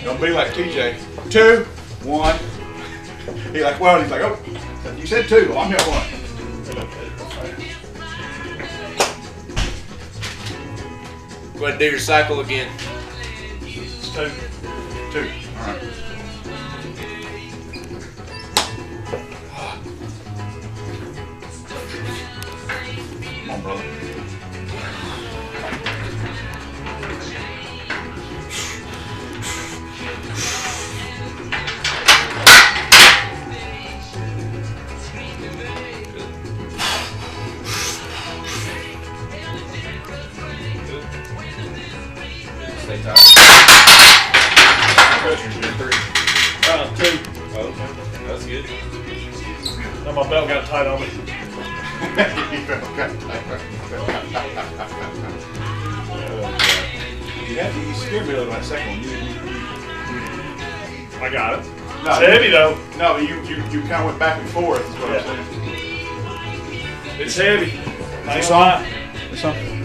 Don't be like TJ. 2, 1. He's like, well, he's like, oh, you said 2. Well, I'm here 1. Go ahead and do your cycle again. It's 2. 2. All right. Come on, brother. Stay tight. Pressure's been 3. 2. Oh, okay. That's good. Now my belt got tight on me. You scared me a little that second one. I got it. No, It's heavy though. No, you kind of went back and forth. Is what Yeah. I'm saying. It's heavy. I ain't This gonna on? lie. This on?